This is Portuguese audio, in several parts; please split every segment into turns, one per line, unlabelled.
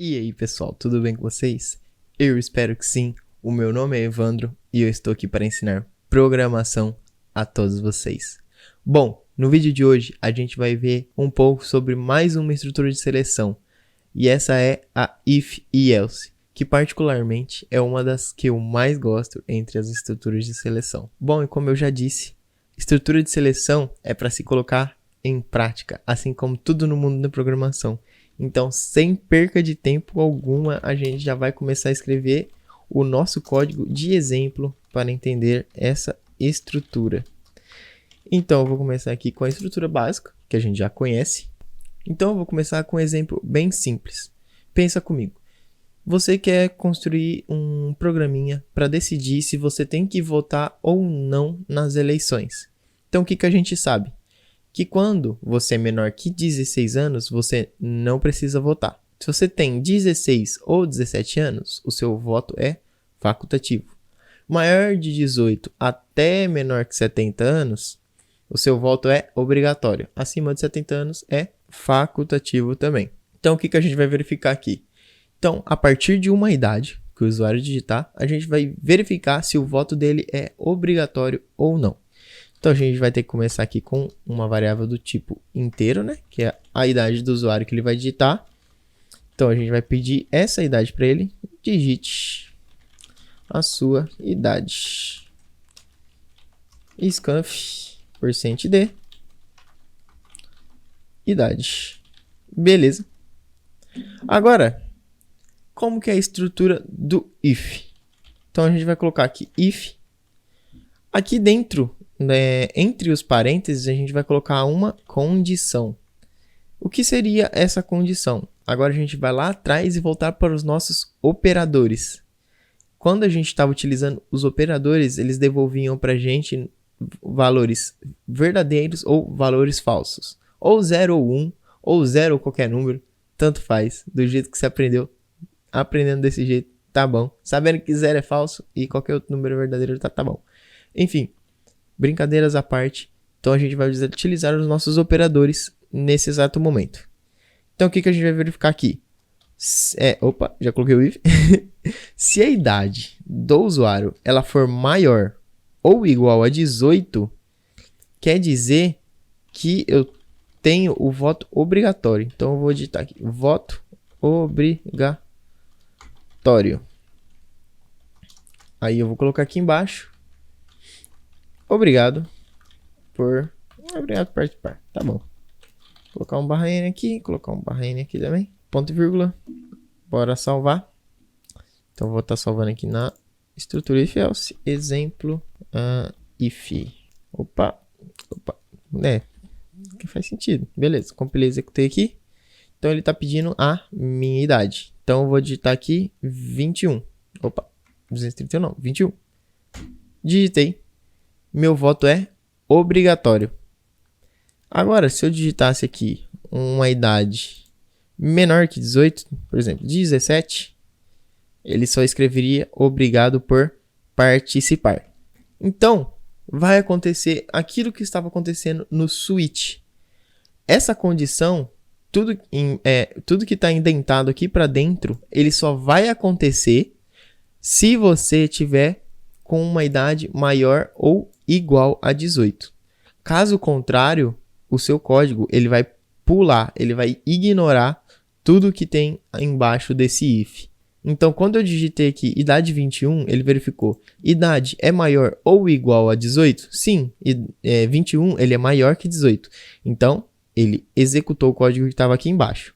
E aí, pessoal, tudo bem com vocês? Eu espero que sim. O meu nome é Evandro e eu estou aqui para ensinar programação a todos vocês. Bom, no vídeo de hoje a gente vai ver um pouco sobre mais uma estrutura de seleção. E essa é a if e else, que particularmente é uma das que eu mais gosto entre as estruturas de seleção. Bom, e como eu já disse, estrutura de seleção é para se colocar em prática, assim como tudo no mundo da programação. Então, sem perca de tempo alguma, a gente já vai começar a escrever o nosso código de exemplo para entender essa estrutura. Então, eu vou começar aqui com a estrutura básica, que a gente já conhece. Então, eu vou começar com um exemplo bem simples. Pensa comigo. Você quer construir um programinha para decidir se você tem que votar ou não nas eleições. Então, o que a gente sabe? Que quando você é menor que 16 anos, você não precisa votar. Se você tem 16 ou 17 anos, o seu voto é facultativo. Maior de 18 até menor que 70 anos, o seu voto é obrigatório. Acima de 70 anos é facultativo também. Então, o que a gente vai verificar aqui? Então, a partir de uma idade que o usuário digitar, a gente vai verificar se o voto dele é obrigatório ou não. Então, a gente vai ter que começar aqui com uma variável do tipo inteiro, né? Que é a idade do usuário que ele vai digitar. Então, a gente vai pedir essa idade para ele. Digite a sua idade. Scanf %d. Idade. Beleza. Agora, como que é a estrutura do if? Então, a gente vai colocar aqui if. Aqui dentro, entre os parênteses, a gente vai colocar uma condição. O que seria essa condição? Agora a gente vai lá atrás e voltar para os nossos operadores. Quando a gente estava utilizando os operadores, eles devolviam para a gente valores verdadeiros ou valores falsos. Ou 0 ou 1, ou 0 ou qualquer número, tanto faz. Do jeito que você aprendendo desse jeito, tá bom. Sabendo que 0 é falso e qualquer outro número é verdadeiro, tá bom. Enfim, brincadeiras à parte, então a gente vai utilizar os nossos operadores nesse exato momento. Então o que a gente vai verificar aqui? Já coloquei o if. Se a idade do usuário ela for maior ou igual a 18, quer dizer que eu tenho o voto obrigatório. Então eu vou digitar aqui, voto obrigatório. Aí eu vou colocar aqui embaixo. Obrigado por participar. Tá bom. Vou colocar um barra N aqui. Colocar um barra N aqui também. Ponto e vírgula. Bora salvar. Então vou estar salvando aqui na estrutura if else. Exemplo if. Opa. Que faz sentido. Beleza. Compilei e executei aqui. Então ele está pedindo a minha idade. Então eu vou digitar aqui 21. 231 não. 21. Digitei. Meu voto é obrigatório. Agora, se eu digitasse aqui uma idade menor que 18, por exemplo, 17, ele só escreveria obrigado por participar. Então, vai acontecer aquilo que estava acontecendo no switch. Essa condição, tudo que está indentado aqui para dentro, ele só vai acontecer se você tiver com uma idade maior ou igual a 18. Caso contrário, o seu código ele vai pular, ele vai ignorar tudo que tem embaixo desse if. Então, quando eu digitei aqui idade 21, ele verificou idade é maior ou igual a 18? Sim, 21 ele é maior que 18. Então, ele executou o código que estava aqui embaixo.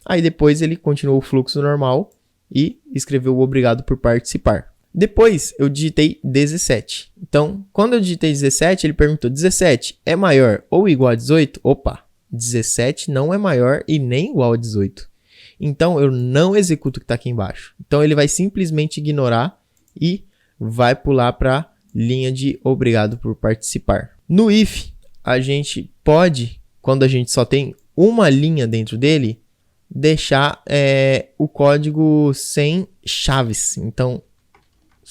Aí depois ele continuou o fluxo normal e escreveu o obrigado por participar. Depois eu digitei 17. Então, quando eu digitei 17, ele perguntou: 17 é maior ou igual a 18? Opa, 17 não é maior e nem igual a 18. Então, eu não executo o que está aqui embaixo. Então, ele vai simplesmente ignorar e vai pular para a linha de obrigado por participar. No if, a gente pode, quando a gente só tem uma linha dentro dele, deixar o código sem chaves. Então,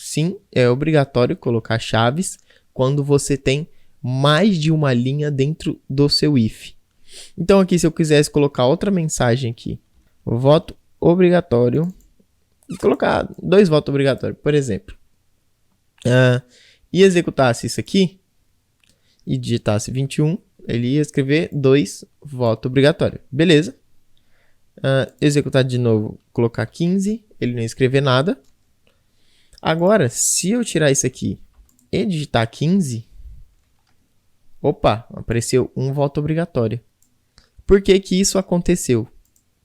sim, é obrigatório colocar chaves quando você tem mais de uma linha dentro do seu if. Então aqui, se eu quisesse colocar outra mensagem aqui, voto obrigatório. Vou colocar 2 votos obrigatórios, por exemplo. E executasse isso aqui, e digitasse 21, ele ia escrever 2 votos obrigatórios. Beleza. Executar de novo, colocar 15, ele não ia escrever nada. Agora, se eu tirar isso aqui e digitar 15, opa, apareceu 1 voto obrigatório. Por que que isso aconteceu?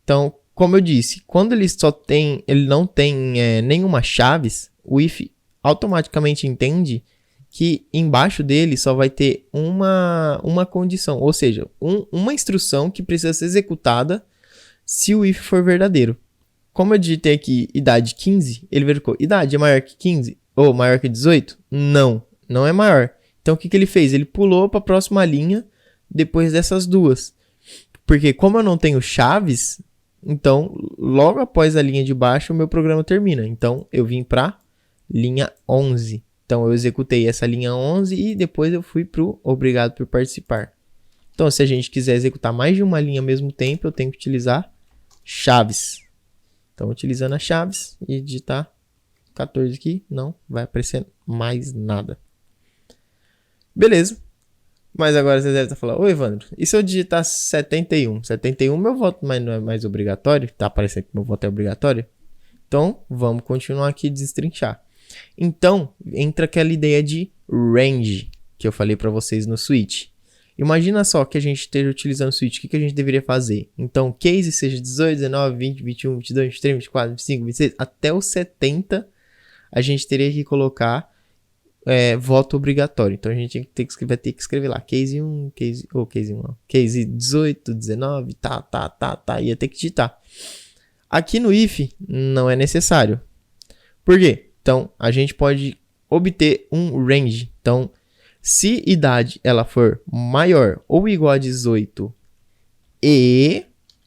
Então, como eu disse, quando ele não tem nenhuma chaves, o if automaticamente entende que embaixo dele só vai ter uma condição, ou seja, uma instrução que precisa ser executada se o if for verdadeiro. Como eu digitei aqui idade 15, ele verificou, idade é maior que 15 ou maior que 18? Não, não é maior. Então o que ele fez? Ele pulou para a próxima linha depois dessas duas. Porque como eu não tenho chaves, então logo após a linha de baixo o meu programa termina. Então eu vim para linha 11. Então eu executei essa linha 11 e depois eu fui para o obrigado por participar. Então se a gente quiser executar mais de uma linha ao mesmo tempo, eu tenho que utilizar chaves. Então utilizando as chaves e digitar 14 aqui, não vai aparecer mais nada. Beleza. Mas agora você deve estar falando, ô Evandro, e se eu digitar 71? 71 meu voto não é mais obrigatório? Tá aparecendo que meu voto é obrigatório? Então vamos continuar aqui destrinchar. Então, entra aquela ideia de range que eu falei para vocês no switch. Imagina só que a gente esteja utilizando o switch, o que a gente deveria fazer? Então, case seja 18, 19, 20, 21, 22, 23, 24, 25, 26, até o 70, a gente teria que colocar voto obrigatório. Então, a gente vai ter que escrever lá, case 1, case 1, não. Case 18, 19, ia ter que digitar. Aqui no if, não é necessário. Por quê? Então, a gente pode obter um range. Então, se idade ela for maior ou igual a 18 e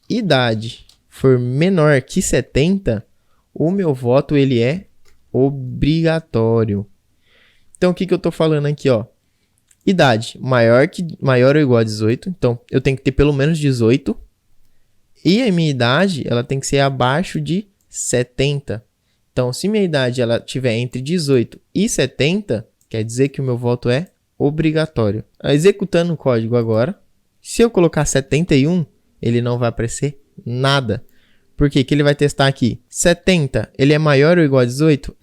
idade for menor que 70, o meu voto ele é obrigatório. Então, o que eu estou falando aqui? Ó? Idade maior ou igual a 18. Então, eu tenho que ter pelo menos 18. E a minha idade ela tem que ser abaixo de 70. Então, se minha idade ela tiver entre 18 e 70, quer dizer que o meu voto é obrigatório. Executando o código agora, se eu colocar 71, ele não vai aparecer nada. Por quê? Que ele vai testar aqui. 70, ele é maior ou igual a 18?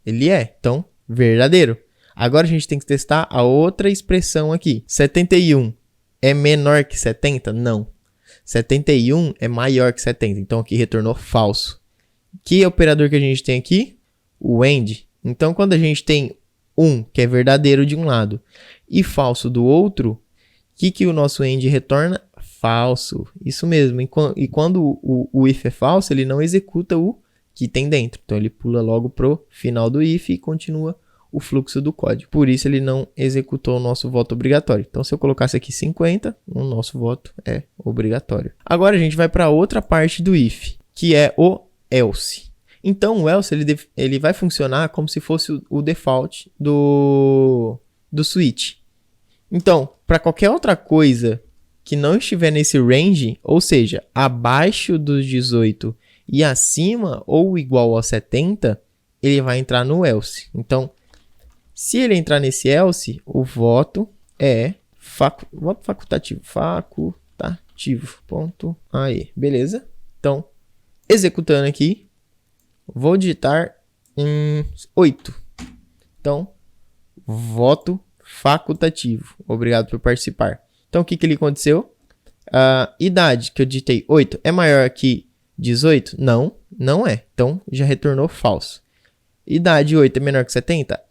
Ele é. Então, verdadeiro. Agora a gente tem que testar a outra expressão aqui. 71 é menor que 70? Não. 71 é maior que 70. Então, aqui retornou falso. Que operador que a gente tem aqui? O AND. Então, quando a gente tem que é verdadeiro de um lado, e falso do outro, o que o nosso AND retorna? Falso. Isso mesmo. E quando o if é falso, ele não executa o que tem dentro. Então, ele pula logo pro final do if e continua o fluxo do código. Por isso, ele não executou o nosso voto obrigatório. Então, se eu colocasse aqui 50, o nosso voto é obrigatório. Agora, a gente vai para outra parte do if, que é o else. Então, o else ele vai funcionar como se fosse o default do switch. Então, para qualquer outra coisa que não estiver nesse range, ou seja, abaixo dos 18 e acima ou igual a 70, ele vai entrar no else. Então, se ele entrar nesse else, o voto é voto facultativo. Ponto. Aí, beleza? Então, executando aqui, vou digitar 8. Então, voto facultativo. Obrigado por participar. Então, o que ele aconteceu? A idade que eu digitei 8 é maior que 18? Não, não é. Então, já retornou falso. Idade 8 é menor que 70?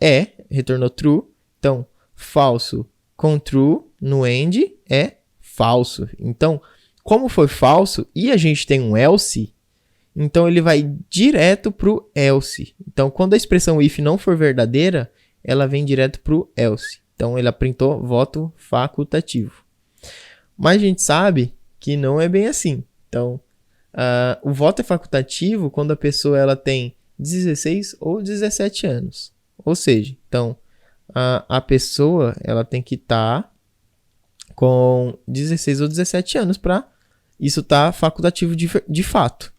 Retornou true. Então, falso com true no end é falso. Então, como foi falso e a gente tem um else, então ele vai direto para o else. Então, quando a expressão if não for verdadeira, ela vem direto para o else. Então, ele printou voto facultativo. Mas a gente sabe que não é bem assim. Então, o voto é facultativo quando a pessoa ela tem 16 ou 17 anos. Ou seja, então, a pessoa ela tem que estar com 16 ou 17 anos para isso estar facultativo de fato.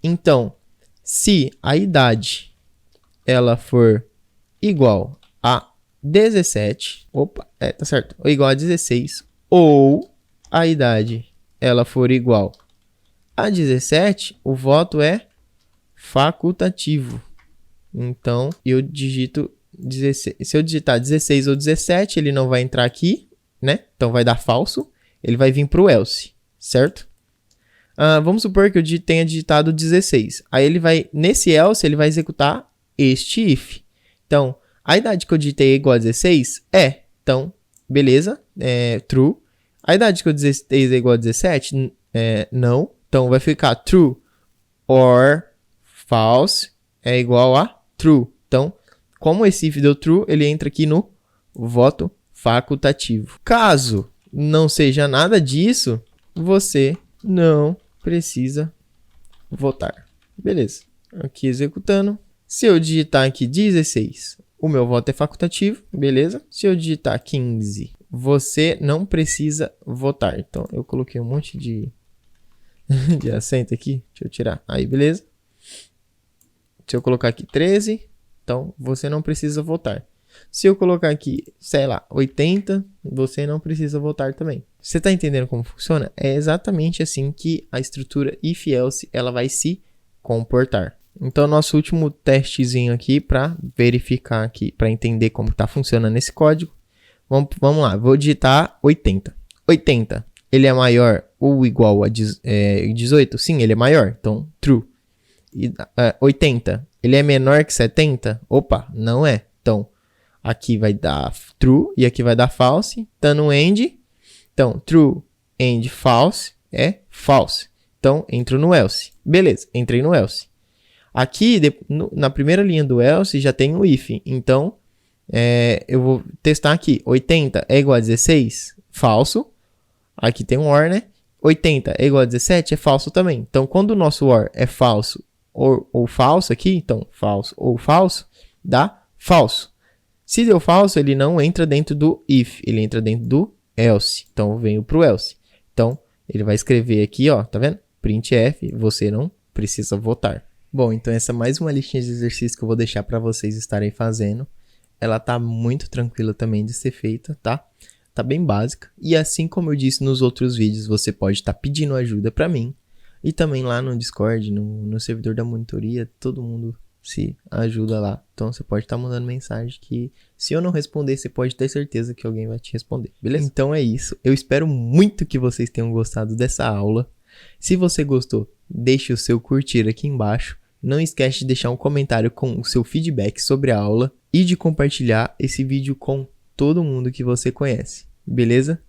Então, se a idade ela for igual a 17, tá certo, ou igual a 16, ou a idade ela for igual a 17, o voto é facultativo. Então, eu digito 16. Se eu digitar 16 ou 17, ele não vai entrar aqui, né? Então, vai dar falso. Ele vai vir para o else, certo? Vamos supor que eu tenha digitado 16. Aí, ele vai, nesse else, ele vai executar este if. Então, a idade que eu digitei é igual a 16? É. Então, beleza, true. A idade que eu digitei é igual a 17? Não. Então, vai ficar true or false é igual a true. Então, como esse if deu true, ele entra aqui no voto facultativo. Caso não seja nada disso, você não precisa votar. Beleza. Aqui executando. Se eu digitar aqui 16, o meu voto é facultativo. Beleza. Se eu digitar 15, você não precisa votar. Então, eu coloquei um monte de acento aqui. Deixa eu tirar. Aí, beleza. Se eu colocar aqui 13, então você não precisa votar. Se eu colocar aqui, sei lá, 80, você não precisa votar também. Você está entendendo como funciona? É exatamente assim que a estrutura if else ela vai se comportar. Então, nosso último testezinho aqui para verificar aqui, para entender como está funcionando esse código. Vamos lá, vou digitar 80. 80, ele é maior ou igual a 18? Sim, ele é maior, então true. 80, ele é menor que 70? Opa, não é. Então, aqui vai dar true e aqui vai dar false. Tá no end. Então, true, end, false é false. Então, entro no else. Beleza, entrei no else. Aqui, na primeira linha do else, já tem o if. Então, eu vou testar aqui. 80 é igual a 16? Falso. Aqui tem um or, né? 80 é igual a 17? É falso também. Então, quando o nosso or é falso ou falso aqui, então falso ou falso, dá falso. Se deu falso, ele não entra dentro do if, ele entra dentro do else. Então, eu venho para o else. Então, ele vai escrever aqui, ó, tá vendo? Printf, você não precisa votar. Bom, então essa é mais uma listinha de exercícios que eu vou deixar para vocês estarem fazendo. Ela tá muito tranquila também de ser feita, tá? Tá bem básica. E assim como eu disse nos outros vídeos, você pode estar pedindo ajuda para mim. E também lá no Discord, no servidor da monitoria, todo mundo se ajuda lá. Então você pode estar mandando mensagem que se eu não responder, você pode ter certeza que alguém vai te responder, beleza? Então é isso. Eu espero muito que vocês tenham gostado dessa aula. Se você gostou, deixe o seu curtir aqui embaixo. Não esquece de deixar um comentário com o seu feedback sobre a aula e de compartilhar esse vídeo com todo mundo que você conhece, beleza?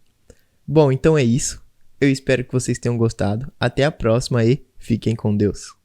Bom, então é isso. Eu espero que vocês tenham gostado. Até a próxima e fiquem com Deus.